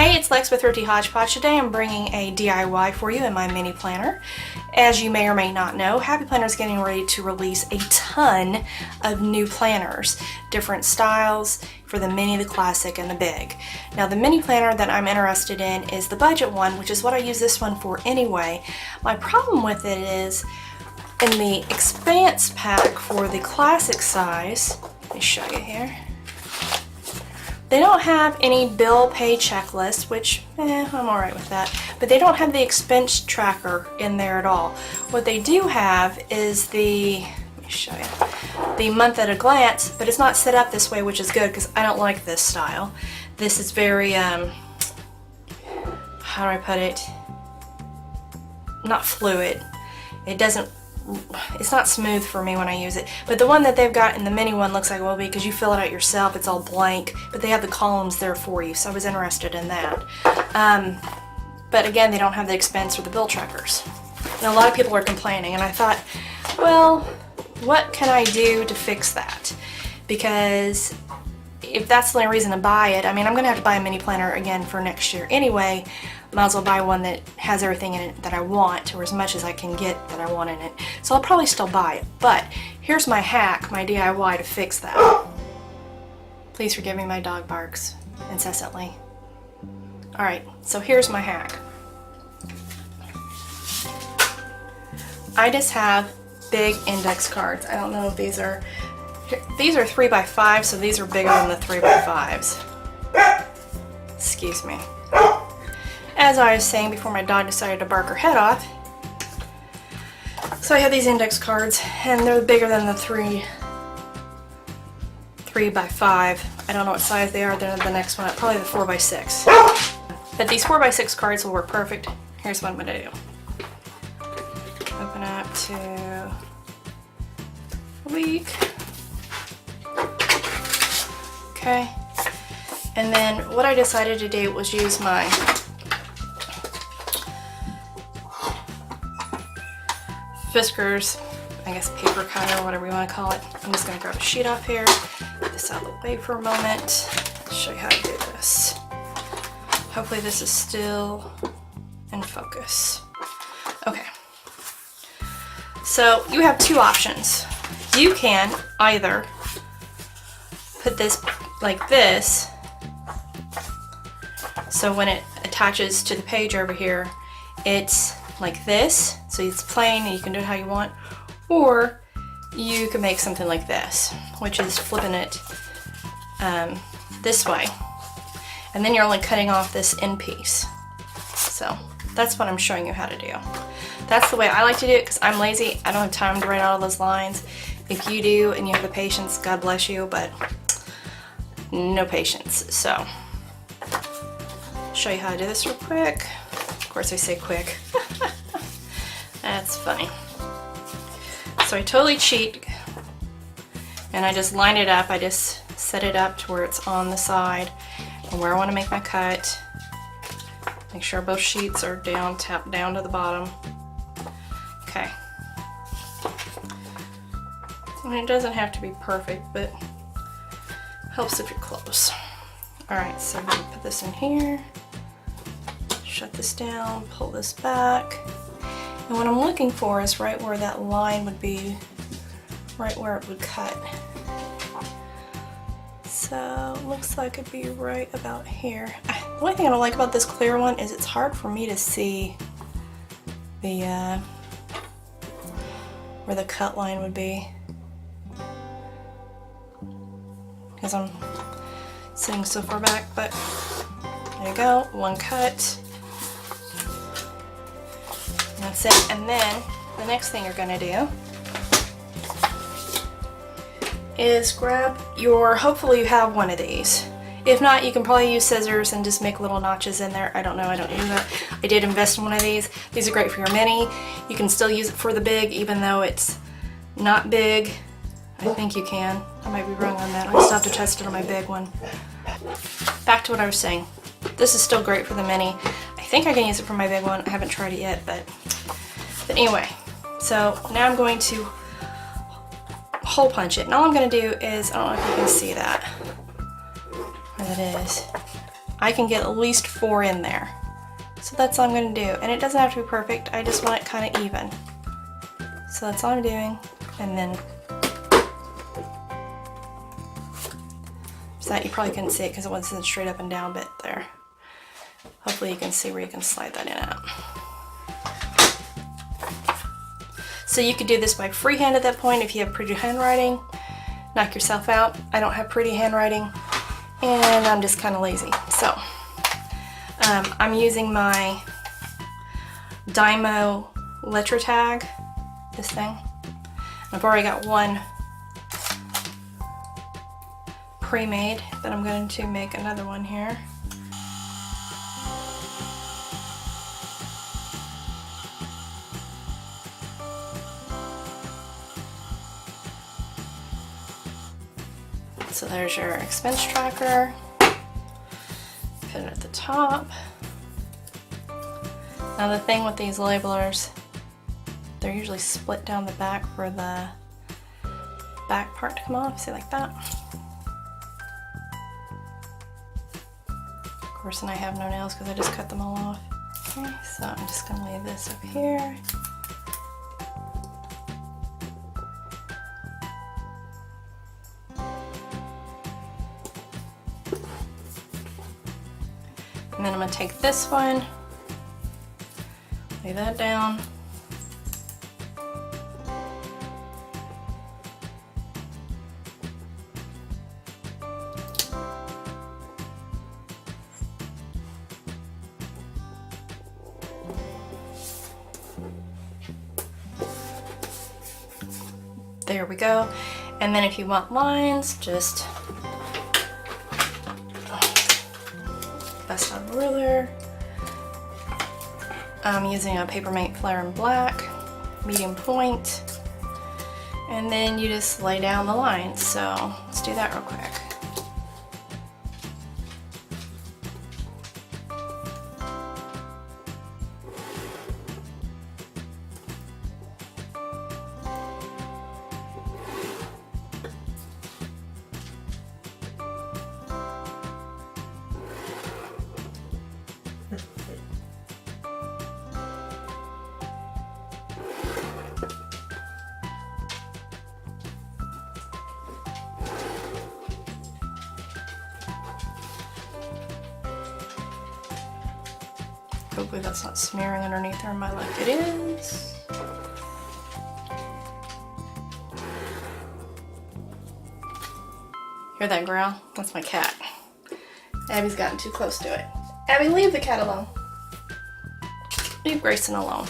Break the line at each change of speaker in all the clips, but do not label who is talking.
Hey, it's Lex with Thrifty Hodgepodge. Today I'm bringing a DIY for you in my mini planner. As you may or may not know, Happy Planner is getting ready to release a ton of new planners, different styles for the mini, the classic, and the big. Now the mini planner that I'm interested in is the budget one, which is what I use this one for anyway. My problem with it is in the expanse pack for the classic size, let me show you here. They don't have any bill pay checklist, which I'm alright with that, but they don't have the expense tracker in there at all. What they do have is the, let me show you, the month at a glance, but it's not set up this way, which is good because I don't like this style. This is very, how do I put it, not fluid. It doesn't, it's not smooth for me when I use it, but the one that they've got in the mini one looks like it will be because you fill it out yourself. It's all blank, but they have the columns there for you, so I was interested in that. But again, they don't have the expense or the bill trackers. And a lot of people are complaining, and I thought, well, what can I do to fix that? Because if that's the only reason to buy it, I mean, I'm going to have to buy a mini planner again for next year anyway. Might as well buy one that has everything in it that I want, or as much as I can get that I want in it. So I'll probably still buy it, but here's my hack, my DIY to fix that. Please forgive me, my dog barks incessantly. Alright, so here's my hack. I just have big index cards. I don't know if these are 3x5, so these are bigger than the 3x5s. Excuse me. As I was saying before my dog decided to bark her head off, so I have these index cards, and they're bigger than the 3x5. I don't know what size they are. They're the next one up, probably the 4x6. But these 4x6 cards will work perfect. Here's what I'm going to do. Open up to a week. Okay. And then what I decided to do was use my Fiskars, I guess paper cutter or whatever you want to call it. I'm just going to grab a sheet off here, get this out of the way for a moment, show you how to do this. Hopefully this is still in focus. Okay, so you have two options. You can either put this like this, so when it attaches to the page over here, it's like this, so it's plain and you can do it how you want, or you can make something like this, which is flipping it this way, and then you're only cutting off this end piece. So that's what I'm showing you how to do. That's the way I like to do it because I'm lazy. I don't have time to write all those lines. If you do and you have the patience, God bless you, but no patience. So I'll show you how to do this real quick. Of course I say quick. That's funny. So I totally cheat and I just line it up. I just set it up to where it's on the side and where I want to make my cut. Make sure both sheets are down, tapped down to the bottom. Okay. And it doesn't have to be perfect, but helps if you're close. Alright, so I'm going to put this in here. Shut this down, pull this back, and what I'm looking for is right where that line would be, right where it would cut. So it looks like it'd be right about here. The only thing I don't like about this clear one is it's hard for me to see the where the cut line would be, because I'm sitting so far back, but there you go, one cut. That's it. And then the next thing you're going to do is grab your, hopefully you have one of these. If not, you can probably use scissors and just make little notches in there. I don't know, I don't do that. I did invest in one of these. These are great for your mini. You can still use it for the big, even though it's not big. I think you can. I might be wrong on that. I still have to test it on my big one. Back to what I was saying. This is still great for the mini. I think I can use it for my big one. I haven't tried it yet, but anyway. So now I'm going to hole punch it. And all I'm going to do is, I don't know if you can see that, where that is, I can get at least 4 in there. So that's all I'm going to do. And it doesn't have to be perfect, I just want it kind of even. So that's all I'm doing. And then, so that you probably couldn't see it because it wasn't a straight up and down bit there. Hopefully you can see where you can slide that in and out. So you could do this by freehand at that point if you have pretty handwriting. Knock yourself out. I don't have pretty handwriting and I'm just kind of lazy. So I'm using my Dymo letter tag, this thing. I've already got one pre-made, but I'm going to make another one here. So there's your expense tracker. Put it at the top. Now the thing with these labelers, they're usually split down the back for the back part to come off, see, like that. Of course, and I have no nails because I just cut them all off. Okay, so I'm just gonna leave this up here. And then I'm going to take this one, lay that down. There we go. And then if you want lines, just bust out a ruler. I'm using a Papermate Flare in Black, medium point, and then you just lay down the lines. So let's do that real quick. Hopefully that's not smearing underneath there in my lap. It is. Hear that growl? That's my cat. Abby's gotten too close to it. Abby, leave the cat alone. Leave Grayson alone.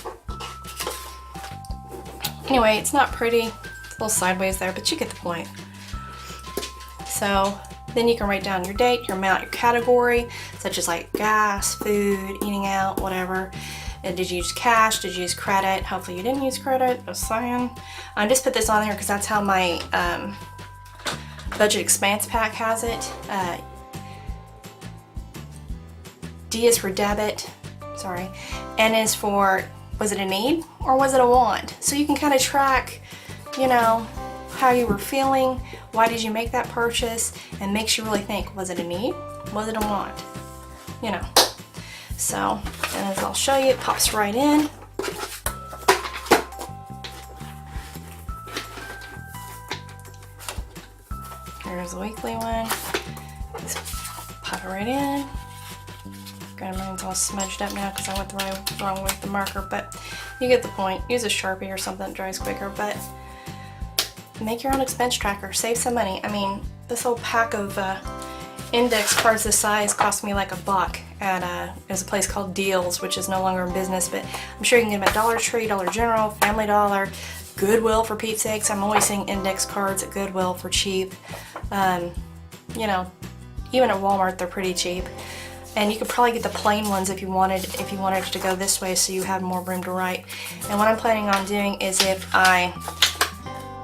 Anyway, it's not pretty. It's a little sideways there, but you get the point. So then you can write down your date, your amount, your category, such as like gas, food, eating out, whatever. And did you use cash? Did you use credit? Hopefully you didn't use credit. I was saying. I just put this on here because that's how my budget expanse pack has it. D is for debit, sorry. N is for, was it a need or was it a want? So you can kind of track, you know, how you were feeling, why did you make that purchase, and makes you really think, was it a need? Was it a want? You know. So, and as I'll show you, it pops right in. Here's the weekly one. Just pop it right in. Granted, mine's all smudged up now because I went the wrong way with the marker, but you get the point. Use a Sharpie or something that dries quicker, but make your own expense tracker. Save some money. I mean, this whole pack of index cards this size cost me like $1 at there's a place called Deals, which is no longer in business, but I'm sure you can get them at Dollar Tree, Dollar General, Family Dollar, Goodwill, for Pete's sakes. I'm always seeing index cards at Goodwill for cheap. You know, even at Walmart they're pretty cheap. And you could probably get the plain ones if you wanted to go this way, so you have more room to write. And what I'm planning on doing is, if I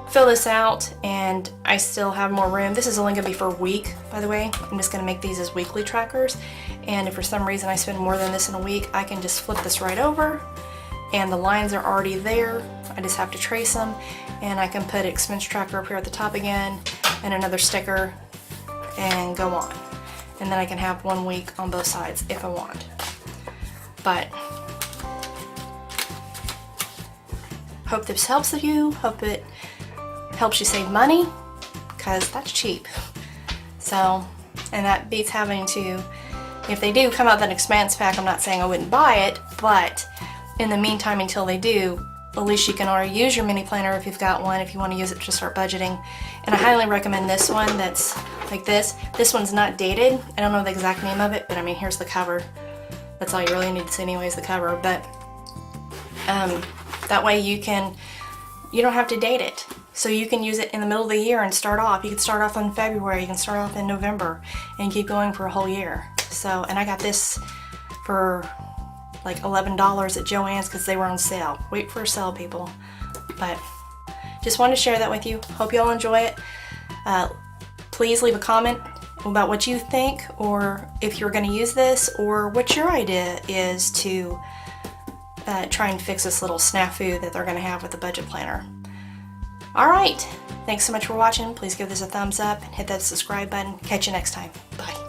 fill this out and I still have more room, this is only going to be for a week, by the way. I'm just going to make these as weekly trackers, and if for some reason I spend more than this in a week, I can just flip this right over and the lines are already there. I just have to trace them, and I can put expense tracker up here at the top again and another sticker and go on. and then I can have 1 week on both sides if I want. But hope this helps you. Hope it helps you save money, because that's cheap. So, and that beats having to, if they do come out with an expanse pack, I'm not saying I wouldn't buy it, but in the meantime, until they do, at least you can already use your mini planner if you've got one, if you want to use it to start budgeting. And I highly recommend this one that's like this. This one's not dated. I don't know the exact name of it, but I mean, here's the cover. That's all you really need to see anyway, is the cover. But that way you don't have to date it. So you can use it in the middle of the year and start off. You can start off in February, you can start off in November, and keep going for a whole year. So, and I got this for like $11 at Joann's because they were on sale. Wait for a sale, people. But just wanted to share that with you. Hope you all enjoy it. Please leave a comment about what you think, or if you're going to use this, or what your idea is to try and fix this little snafu that they're going to have with the budget planner. Alright, thanks so much for watching. Please give this a thumbs up and hit that subscribe button. Catch you next time. Bye.